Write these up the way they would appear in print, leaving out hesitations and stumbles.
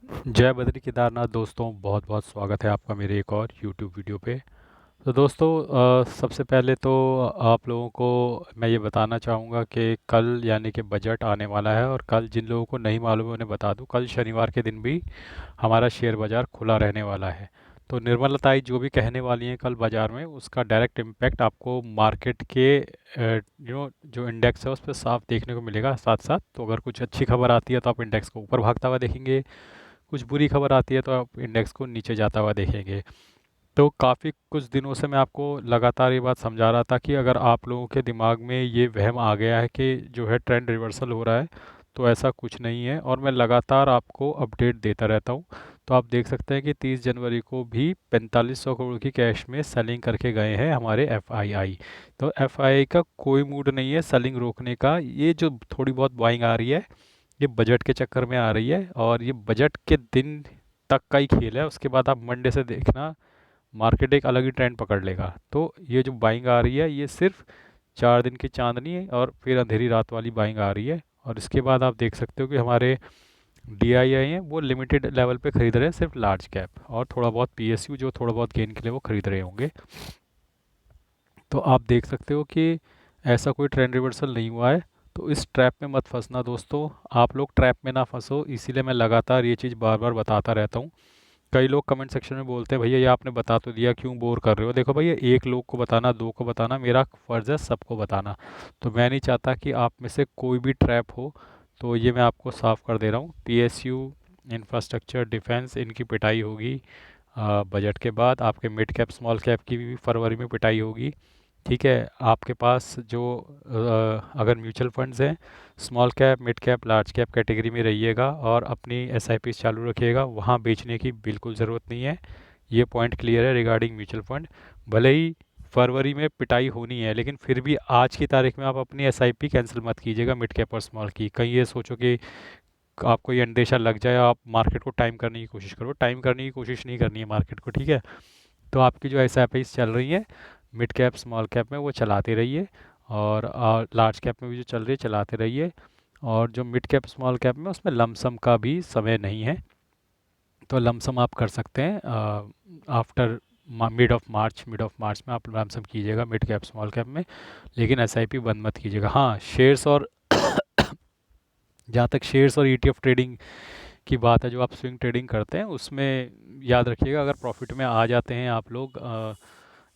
जय बद्री केदारनाथ दोस्तों, बहुत बहुत स्वागत है आपका मेरे एक और यूट्यूब वीडियो पे। तो दोस्तों, सबसे पहले तो आप लोगों को मैं ये बताना चाहूँगा कि कल यानी कि बजट आने वाला है, और कल जिन लोगों को नहीं मालूम है उन्हें बता दूँ, कल शनिवार के दिन भी हमारा शेयर बाज़ार खुला रहने वाला है। तो निर्मलताई जो भी कहने वाली हैं कल बाज़ार में, उसका डायरेक्ट इम्पैक्ट आपको मार्केट के जो इंडेक्स है उस पर साफ देखने को मिलेगा। साथ साथ तो अगर कुछ अच्छी खबर आती है तो आप इंडेक्स को ऊपर भागता हुआ देखेंगे, कुछ बुरी खबर आती है तो आप इंडेक्स को नीचे जाता हुआ देखेंगे। तो काफ़ी कुछ दिनों से मैं आपको लगातार ये बात समझा रहा था कि अगर आप लोगों के दिमाग में ये वहम आ गया है कि जो है ट्रेंड रिवर्सल हो रहा है, तो ऐसा कुछ नहीं है, और मैं लगातार आपको अपडेट देता रहता हूँ। तो आप देख सकते हैं कि 30 जनवरी को भी 4500 करोड़ की कैश में सेलिंग करके गए हैं हमारे एफआईआई। तो एफआईआई का कोई मूड नहीं है सेलिंग रोकने का। ये जो थोड़ी बहुत बाइंग आ रही है, ये बजट के चक्कर में आ रही है, और ये बजट के दिन तक का ही खेल है। उसके बाद आप मंडे से देखना, मार्केट एक अलग ही ट्रेंड पकड़ लेगा। तो ये जो बाइंग आ रही है, ये सिर्फ 4 दिन की चांदनी है, और फिर अंधेरी रात वाली बाइंग आ रही है। और इसके बाद आप देख सकते हो कि हमारे डीआईआई हैं वो लिमिटेड लेवल पे खरीद रहे हैं, सिर्फ लार्ज कैप, और थोड़ा बहुत पीएसयू जो थोड़ा बहुत गेन के लिए वो खरीद रहे होंगे। तो आप देख सकते हो कि ऐसा कोई ट्रेंड रिवर्सल नहीं हुआ है। तो इस ट्रैप में मत फंसना दोस्तों, आप लोग ट्रैप में ना फंसो, इसीलिए मैं लगातार ये चीज़ बार बार बताता रहता हूँ। कई लोग कमेंट सेक्शन में बोलते हैं भैया ये आपने बता तो दिया, क्यों बोर कर रहे हो। देखो भैया, एक लोग को बताना, दो को बताना मेरा फ़र्ज़ है, सबको बताना। तो मैं नहीं चाहता कि आप में से कोई भी ट्रैप हो। तो ये मैं आपको साफ कर दे रहा हूँ, पीएसयू, इंफ्रास्ट्रक्चर, डिफेंस, इनकी पिटाई होगी। बजट के बाद आपके मिड कैप स्मॉल कैप की भी फरवरी में पिटाई होगी। ठीक है, आपके पास जो अगर म्यूचुअल फंड्स हैं, small cap, mid cap, large cap category में रहिएगा, और अपनी एसआईपी चालू रखिएगा, वहाँ बेचने की बिल्कुल ज़रूरत नहीं है। ये पॉइंट क्लियर है रिगार्डिंग म्यूचुअल फंड। भले ही फरवरी में पिटाई होनी है, लेकिन फिर भी आज की तारीख में आप अपनी एसआईपी कैंसिल मत कीजिएगा मिड कैप और स्मॉल की। कहीं ये सोचो कि आपको ये अंदेशा लग जाए, आप मार्केट को टाइम करने की कोशिश करो। टाइम करने की कोशिश नहीं करनी है मार्केट को, ठीक है। तो आपकी जो एसआईपी चल रही है मिड कैप स्मॉल कैप में, वो चलाते रहिए, और लार्ज कैप में भी जो चल रही है चलाते रहिए। और जो मिड कैप स्मॉल कैप में, उसमें लमसम का भी समय नहीं है। तो लमसम आप कर सकते हैं आफ्टर मिड ऑफ मार्च में आप लमसम कीजिएगा मिड कैप स्मॉल कैप में, लेकिन एसआईपी बंद मत कीजिएगा। हाँ, शेयर्स और जहाँ तक शेयर्स और ईटीएफ ट्रेडिंग की बात है, जो आप स्विंग ट्रेडिंग करते हैं, उसमें याद रखिएगा अगर प्रॉफिट में आ जाते हैं आप लोग,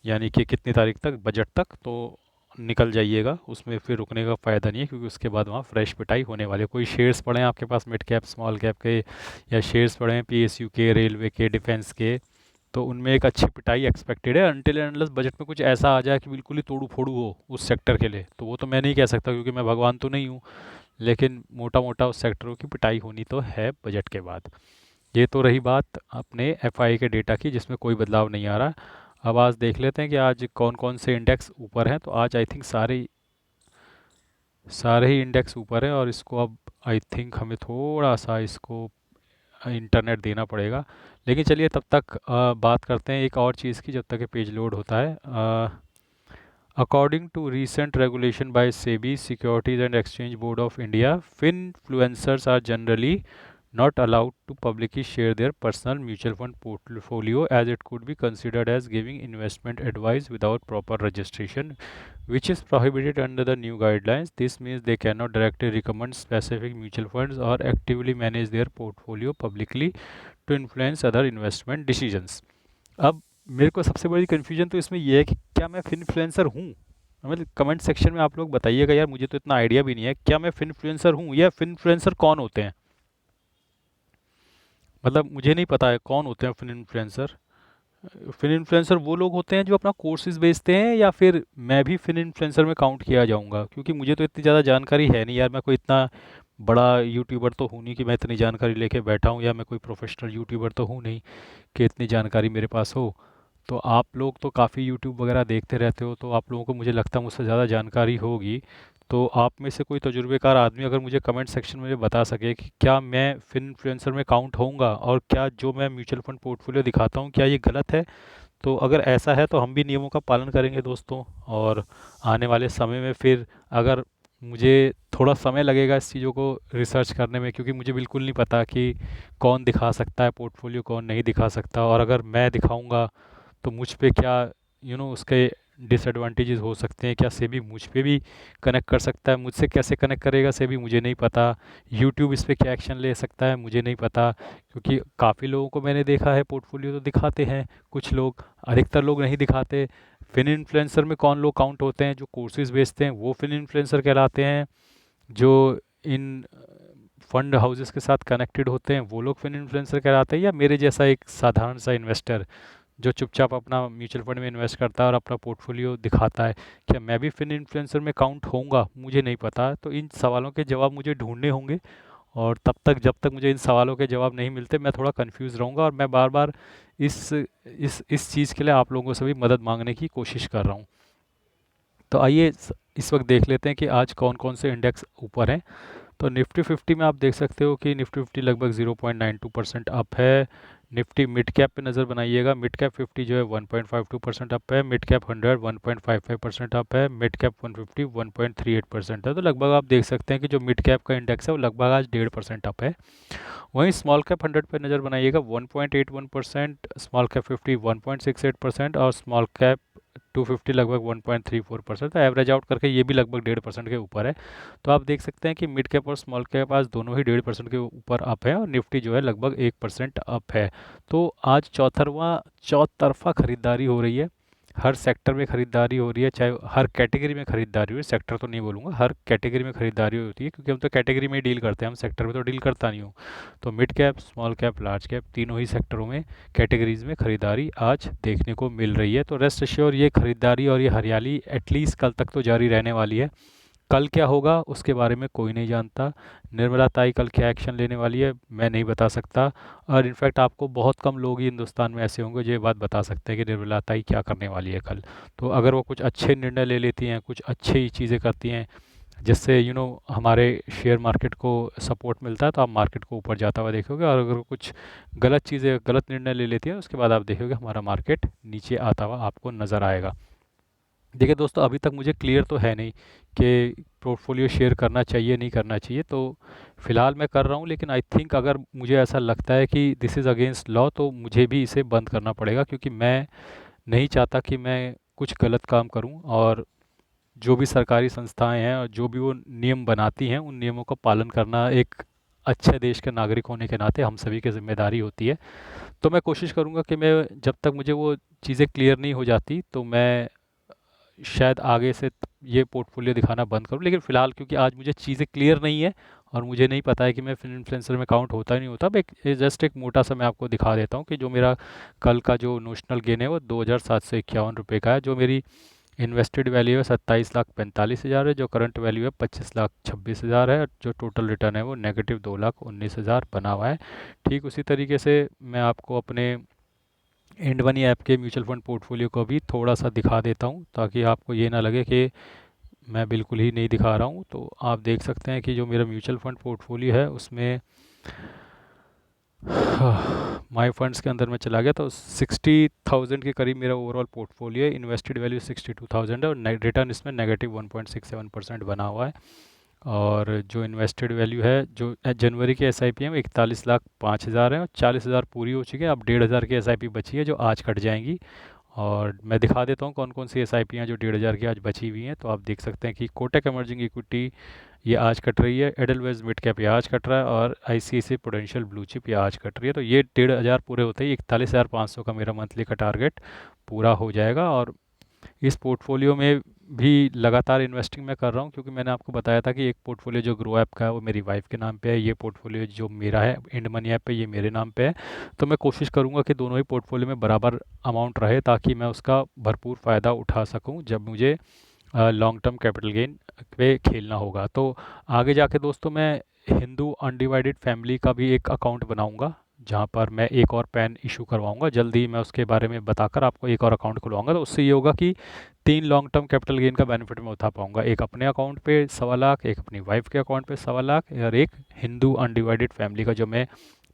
यानी कि कितनी तारीख तक, बजट तक, तो निकल जाइएगा। उसमें फिर रुकने का फ़ायदा नहीं है, क्योंकि उसके बाद वहाँ फ्रेश पिटाई होने वाली है। कोई शेयर्स पड़े हैं आपके पास मिड कैप स्मॉल कैप के, या शेयर्स पड़े हैं पीएसयू के, रेलवे के, डिफेंस के, तो उनमें एक अच्छी पिटाई एक्सपेक्टेड है, अनटिल एंड अनलेस बजट में कुछ ऐसा आ जाए कि बिल्कुल ही तोड़ू फोड़ू हो उस सेक्टर के लिए। तो वो तो मैं नहीं कह सकता, क्योंकि मैं भगवान तो नहीं हूँ, लेकिन मोटा मोटा उस सेक्टरों की पिटाई होनी तो है बजट के बाद। ये तो रही बात अपने एफआई के डेटा की, जिसमें कोई बदलाव नहीं आ रहा। अब आज देख लेते हैं कि आज कौन कौन से इंडेक्स ऊपर हैं। तो आज आई थिंक सारे सारे ही इंडेक्स ऊपर हैं, और इसको अब आई थिंक हमें थोड़ा सा इसको इंटरनेट देना पड़ेगा। लेकिन चलिए तब तक बात करते हैं एक और चीज़ की, जब तक ये पेज लोड होता है। According to recent regulation by SEBI, Securities and Exchange Board of India, finfluencers are generally not allowed to publicly share their personal mutual fund portfolio, as it could be considered as giving investment advice without proper registration, which is prohibited under the new guidelines. This means they cannot directly recommend specific mutual funds or actively manage their portfolio publicly to influence other investment decisions. अब मेरे को सबसे बड़ी confusion तो इसमें ये है कि क्या मैं फिनफ्लुएंसर हूँ। मतलब कमेंट सेक्शन में आप लोग बताइएगा यार, मुझे तो इतना आइडिया भी नहीं है, क्या मैं फिनफ्लुएंसर हूँ, या फिनफ्लुएंसर कौन होते हैं। मतलब मुझे नहीं पता है कौन होते हैं फिनफ्लुएंसर। फिनफ्लुएंसर वो लोग होते हैं जो अपना कोर्सेज बेचते हैं, या फिर मैं भी फिनफ्लुएंसर में काउंट किया जाऊँगा, क्योंकि मुझे तो इतनी ज़्यादा जानकारी है नहीं यार। मैं कोई इतना बड़ा यूट्यूबर तो हूँ नहीं कि मैं इतनी जानकारी लेके बैठा हूँ, या मैं कोई प्रोफेशनल यूट्यूबर तो हूँ नहीं कि इतनी जानकारी मेरे पास हो। तो आप लोग तो काफ़ी यूट्यूब वगैरह देखते रहते हो, तो आप लोगों को मुझे लगता है मुझसे ज़्यादा जानकारी होगी। तो आप में से कोई तजुर्बेकार आदमी अगर मुझे कमेंट सेक्शन में बता सके कि क्या मैं फिनफ्लुएंसर में काउंट होऊंगा, और क्या जो मैं म्यूचुअल फंड पोर्टफोलियो दिखाता हूँ क्या ये गलत है। तो अगर ऐसा है तो हम भी नियमों का पालन करेंगे दोस्तों, और आने वाले समय में फिर अगर मुझे थोड़ा समय लगेगा इस चीज़ों को रिसर्च करने में, क्योंकि मुझे बिल्कुल नहीं पता कि कौन दिखा सकता है पोर्टफोलियो, कौन नहीं दिखा सकता, और अगर मैं दिखाऊंगा तो मुझ पे क्या उसके डिसएडवांटेजेस हो सकते हैं, क्या सेबी मुझ पे भी कनेक्ट कर सकता है, मुझसे कैसे कनेक्ट करेगा सेबी मुझे नहीं पता, यूट्यूब इस पे क्या एक्शन ले सकता है मुझे नहीं पता, क्योंकि काफ़ी लोगों को मैंने देखा है पोर्टफोलियो तो दिखाते हैं कुछ लोग, अधिकतर लोग नहीं दिखाते। फिन इन्फ्लुएंसर में कौन लोग काउंट होते हैं? जो कोर्सेज बेचते हैं वो फिन इन्फ्लुएंसर कहलाते हैं, जो इन फंड हाउसेस के साथ कनेक्टेड होते हैं वो लोग फिन इन्फ्लुएंसर कहलाते हैं, या मेरे जैसा एक साधारण सा इन्वेस्टर जो चुपचाप अपना म्यूचुअल फंड में इन्वेस्ट करता है और अपना पोर्टफोलियो दिखाता है, क्या मैं भी फिन इन्फ्लुएंसर में काउंट होऊंगा? मुझे नहीं पता। तो इन सवालों के जवाब मुझे ढूंढने होंगे, और तब तक जब तक मुझे इन सवालों के जवाब नहीं मिलते मैं थोड़ा कंफ्यूज रहूंगा, और मैं बार बार इस चीज़ के लिए आप लोगों से भी मदद मांगने की कोशिश कर रहा हूँ। तो आइए इस वक्त देख लेते हैं कि आज कौन कौन से इंडेक्स ऊपर हैं। तो निफ्टी 50 में आप देख सकते हो कि निफ्टी 50 लगभग 0.92% अप है। निफ्टी मिड कैप पे नज़र बनाइएगा, मिड कैप 50 जो है 1.52% अप है, मिड कैप 100 1.55% अप है, मिड कैप 150 1.38% है। तो लगभग आप देख सकते हैं कि जो मिड कैप का इंडेक्स है वो लगभग आज 1.5% अप है। वहीं स्मॉल कैप 100 पे नज़र बनाइएगा, 1.81%, स्मॉल कैप 50 1.68%, और स्मॉल कैप 250 लगभग 1.34%। तो एवरेज आउट करके ये भी लगभग 1.5% के ऊपर है। तो आप देख सकते हैं कि मिड कैप और स्मॉल कैप आज दोनों ही 1.5% के ऊपर अप है, और निफ्टी जो है लगभग 1% अप है। तो आज चौतरफा खरीदारी हो रही है, हर सेक्टर में खरीदारी हो रही है, चाहे हर कैटेगरी में खरीदारी हो रही है, सेक्टर तो नहीं बोलूँगा, हर कैटेगरी में खरीदारी होती है, क्योंकि हम तो कैटेगरी में ही डील करते हैं, हम सेक्टर में तो डील करता नहीं हूँ। तो mid cap, small cap, large cap तीनों ही सेक्टरों में, कैटेगरीज में खरीदारी आज देखने को मिल रही है। तो रेस्ट एश्योर ये खरीदारी और ये हरियाली एटलीस्ट कल तक तो जारी रहने वाली है। कल क्या होगा उसके बारे में कोई नहीं जानता। निर्मला ताई कल क्या एक्शन लेने वाली है मैं नहीं बता सकता, और इनफैक्ट आपको बहुत कम लोग ही हिंदुस्तान में ऐसे होंगे जो ये बात बता सकते हैं कि निर्मला ताई क्या करने वाली है कल। तो अगर वो कुछ अच्छे निर्णय ले लेती हैं, कुछ अच्छी चीज़ें करती हैं जिससे हमारे शेयर मार्केट को सपोर्ट मिलता है, तो आप मार्केट को ऊपर जाता हुआ देखोगे, और अगर कुछ गलत चीज़ें, गलत निर्णय ले लेती है उसके बाद आप देखोगे हमारा मार्केट नीचे आता हुआ आपको नज़र आएगा। देखिए दोस्तों, अभी तक मुझे क्लियर तो है नहीं कि पोर्टफोलियो शेयर करना चाहिए नहीं करना चाहिए, तो फ़िलहाल मैं कर रहा हूँ, लेकिन आई थिंक अगर मुझे ऐसा लगता है कि दिस इज़ अगेंस्ट लॉ तो मुझे भी इसे बंद करना पड़ेगा, क्योंकि मैं नहीं चाहता कि मैं कुछ गलत काम करूं, और जो भी सरकारी संस्थाएं हैं और जो भी वो नियम बनाती हैं उन नियमों का पालन करना एक अच्छे देश के नागरिक होने के नाते हम सभी की जिम्मेदारी होती है। तो मैं कोशिश करूंगा कि मैं, जब तक मुझे वो चीज़ें क्लियर नहीं हो जाती तो मैं शायद आगे से ये पोर्टफोलियो दिखाना बंद करूं, लेकिन फ़िलहाल क्योंकि आज मुझे चीज़ें क्लियर नहीं है और मुझे नहीं पता है कि मैं फिन इन्फ्लुएंसर में काउंट होता ही नहीं होता, मैं जस्ट एक मोटा सा मैं आपको दिखा देता हूं कि जो मेरा कल का जो नोशनल गेन है वो 2,751 रुपये का है, जो मेरी इन्वेस्टेड वैल्यू है 27,45,000 है, जो करंट वैल्यू है 25,26,000 है, जो टोटल रिटर्न है वो -2,19,000 बना हुआ है। ठीक उसी तरीके से मैं आपको अपने इंड मनी ऐप के म्यूचुअल फंड पोर्टफोलियो को भी थोड़ा सा दिखा देता हूँ, ताकि आपको ये ना लगे कि मैं बिल्कुल ही नहीं दिखा रहा हूँ। तो आप देख सकते हैं कि जो मेरा म्यूचुअल फंड पोर्टफोलियो है उसमें माय फंड्स के अंदर में चला गया तो 60,000 के करीब मेरा ओवरऑल पोर्टफोलियो है, इन्वेस्टेड वैल्यू 62,000 है, और रिटर्न इसमें -1.67% बना हुआ है। और जो इन्वेस्टेड वैल्यू है, जो जनवरी की एसआईपी है वो 41,05,000 है, और 40,000 पूरी हो चुकी है, अब 1,500 की एसआईपी बची है जो आज कट जाएंगी। और मैं दिखा देता हूँ कौन कौन सी एसआईपी हैं जो 1,500 की आज बची हुई हैं। तो आप देख सकते हैं कि कोटक एमर्जिंग इक्विटी ये आज कट रही है, एडलवाइज मिड कैप ये आज कट रहा है, और आईसीआईसीआई प्रूडेंशियल ब्लू चिप ये आज कट रही है। तो ये 1,500 पूरे होते ही 41,500 का मेरा मंथली का टारगेट पूरा हो जाएगा। और इस पोर्टफोलियो में भी लगातार इन्वेस्टिंग मैं कर रहा हूँ, क्योंकि मैंने आपको बताया था कि एक पोर्टफोलियो जो ग्रो ऐप का है वो मेरी वाइफ के नाम पे है, ये पोर्टफोलियो जो मेरा है इंड मनी ऐप पे ये मेरे नाम पे है। तो मैं कोशिश करूँगा कि दोनों ही पोर्टफोलियो में बराबर अमाउंट रहे, ताकि मैं उसका भरपूर फ़ायदा उठा सकूँ जब मुझे लॉन्ग टर्म कैपिटल गेन पे खेलना होगा। तो आगे जाके दोस्तों मैं हिंदू अनडिवाइडेड फैमिली का भी एक अकाउंट बनाऊंगा, जहाँ पर मैं एक और पैन इशू करवाऊंगा, जल्दी ही मैं उसके बारे में बताकर आपको एक और अकाउंट खुलवाऊंगा। तो उससे ये होगा कि 3 लॉन्ग टर्म कैपिटल गेन का बेनिफिट मैं उठा पाऊंगा, एक अपने अकाउंट पे 1,15,00,000, एक अपनी वाइफ के अकाउंट पे 1,15,00,000, और एक हिंदू अनडिवाइडेड फैमिली का जो मैं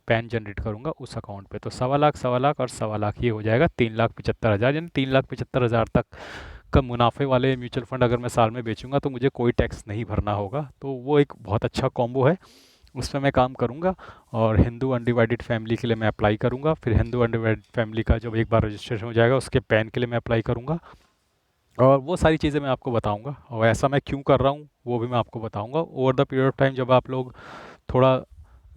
पैन जनरेट करूंगा उस अकाउंट पे। तो 1,15,00,000, 1,15,00,000 और 1,15,00,000 ये हो जाएगा 3,75,000, यानी 3,75,000 तक का मुनाफे वाले म्यूचुअल फंड अगर मैं साल में बेचूंगा तो मुझे कोई टैक्स नहीं भरना होगा। तो वो एक बहुत अच्छा कॉम्बो है, उस पर मैं काम करूंगा। और हिंदू अनडिवाइडेड फैमिली के लिए मैं अप्लाई करूंगा। फिर हिंदू अनडिवाइडेड फैमिली का जब एक बार रजिस्ट्रेशन हो जाएगा उसके पैन के लिए मैं अप्लाई करूंगा। और वो सारी चीज़ें मैं आपको बताऊंगा, और ऐसा मैं क्यों कर रहा हूँ वो भी मैं आपको बताऊंगा। Over the period of time जब आप लोग थोड़ा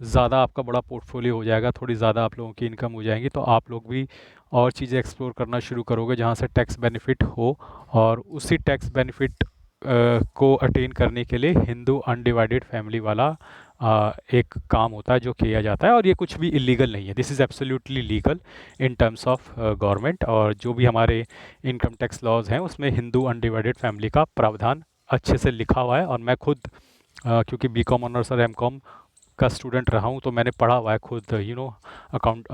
ज़्यादा, आपका बड़ा पोर्टफोलियो हो जाएगा, थोड़ी ज़्यादा आप लोगों की इनकम हो जाएगी, तो आप लोग भी और चीज़ें एक्सप्लोर करना शुरू करोगे जहाँ से टैक्स बेनिफिट हो। और उसी टैक्स बेनिफिट को अटेन करने के लिए हिंदू अनडिवाइडेड फैमिली वाला एक काम होता है जो किया जाता है। और ये कुछ भी इलीगल नहीं है, this is absolutely legal in terms of government. और जो भी हमारे इनकम टैक्स लॉज हैं उसमें हिंदू अनडिवाइडेड फैमिली का प्रावधान अच्छे से लिखा हुआ है। और मैं खुद क्योंकि बीकॉम ऑनर्स और एमकॉम का स्टूडेंट रहा हूँ तो मैंने पढ़ा हुआ है खुद, अकाउंट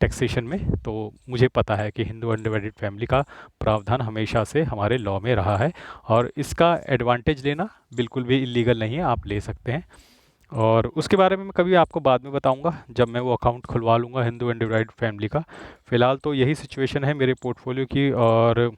टैक्सेशन में। तो मुझे पता है कि हिंदू अनडिवाइडेड फैमिली का प्रावधान हमेशा से हमारे लॉ में रहा है, और इसका एडवांटेज लेना बिल्कुल भी इलीगल नहीं है, आप ले सकते हैं। और उसके बारे में मैं कभी आपको बाद में बताऊंगा जब मैं वो अकाउंट खुलवा लूँगा हिंदू अनडिवाइडेड फैमिली का। फ़िलहाल तो यही सिचुएशन है मेरे पोर्टफोलियो की। और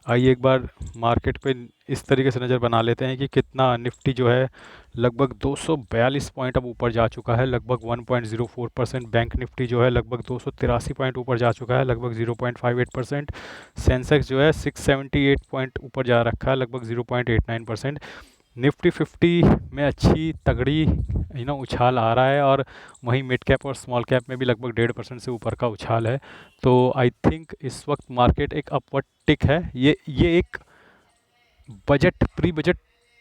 आइए एक बार मार्केट पे इस तरीके से नज़र बना लेते हैं कि कितना निफ्टी जो है लगभग 242 पॉइंट अब ऊपर जा चुका है, लगभग 1.04%। बैंक निफ्टी जो है लगभग 283 पॉइंट ऊपर जा चुका है, लगभग 0.58%। सेंसेक्स जो है 678 पॉइंट ऊपर जा रखा है, लगभग 0.89%। निफ्टी 50 में अच्छी तगड़ी उछाल आ रहा है, और वहीं मिड कैप और स्मॉल कैप में भी लगभग 1.5% से ऊपर का उछाल है। तो आई थिंक इस वक्त मार्केट एक अपवर्ड टिक है। ये एक budget, pre budget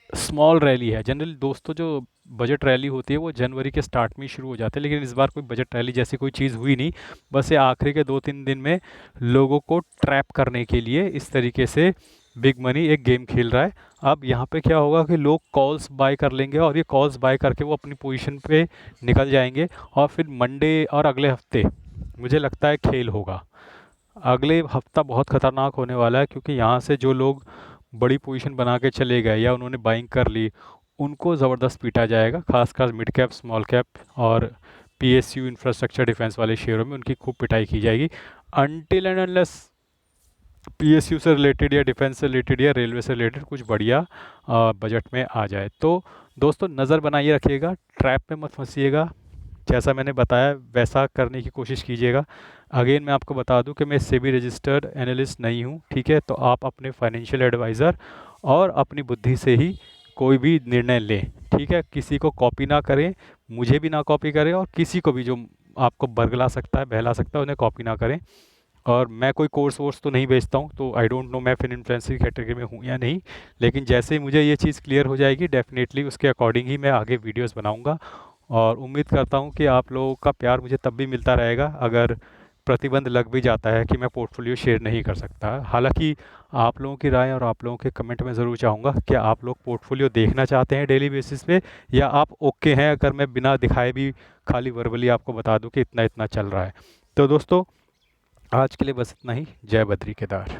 small rally है। जनरली दोस्तों जो बजट रैली होती है वो जनवरी के स्टार्ट में ही शुरू हो जाते हैं, लेकिन इस बार कोई बजट रैली जैसी कोई चीज़ हुई नहीं। बस ये आखिरी के 2-3 दिन में लोगों को ट्रैप करने के लिए इस तरीके से बिग मनी एक गेम खेल रहा है। अब यहाँ पे क्या होगा कि लोग कॉल्स बाय कर लेंगे, और ये कॉल्स बाय करके वो अपनी पोजीशन पे निकल जाएंगे। और फिर मंडे और अगले हफ्ते मुझे लगता है खेल होगा। अगले हफ्ता बहुत ख़तरनाक होने वाला है, क्योंकि यहाँ से जो लोग बड़ी पोजीशन बना के चले गए या उन्होंने बाइंग कर ली, उनको ज़बरदस्त पीटा जाएगा। खासकर मिड कैप, स्मॉल कैप और पीएसयू इंफ्रास्ट्रक्चर डिफेंस वाले शेयरों में उनकी खूब पिटाई की जाएगी। अनटिल एंड अनलेस पीएसयू से रिलेटेड या डिफेंस से रिलेटेड या रेलवे से रिलेटेड कुछ बढ़िया बजट में आ जाए। तो दोस्तों नज़र बनाइए रखिएगा, ट्रैप में मत फंसिएगा। जैसा मैंने बताया वैसा करने की कोशिश कीजिएगा। अगेन मैं आपको बता दूं कि मैं सेबी रजिस्टर्ड एनालिस्ट नहीं हूं, ठीक है। तो आप अपने फाइनेंशियल एडवाइज़र और अपनी बुद्धि से ही कोई भी निर्णय लें, ठीक है। किसी को कॉपी ना करें, मुझे भी ना कॉपी करें, और किसी को भी जो आपको बरगला सकता है, बहला सकता है, उन्हें कॉपी ना करें। और मैं कोई कोर्स वोर्स तो नहीं बेचता हूँ, तो आई डोंट नो मैं फिन इन्फ्लुएंसर कैटेगरी में हूँ या नहीं। लेकिन जैसे ही मुझे ये चीज़ क्लियर हो जाएगी डेफिनेटली उसके अकॉर्डिंग ही मैं आगे वीडियोस बनाऊंगा। और उम्मीद करता हूँ कि आप लोगों का प्यार मुझे तब भी मिलता रहेगा अगर प्रतिबंध लग भी जाता है कि मैं पोर्टफोलियो शेयर नहीं कर सकता। हालांकि आप लोगों की राय और आप लोगों के कमेंट में ज़रूर चाहूँगा कि आप लोग पोर्टफोलियो देखना चाहते हैं डेली बेसिस पे, या आप ओके हैं अगर मैं बिना दिखाए भी खाली वर्बली आपको बता दूं कि इतना इतना चल रहा है। तो दोस्तों आज के लिए बस इतना ही। जय बद्री केदार।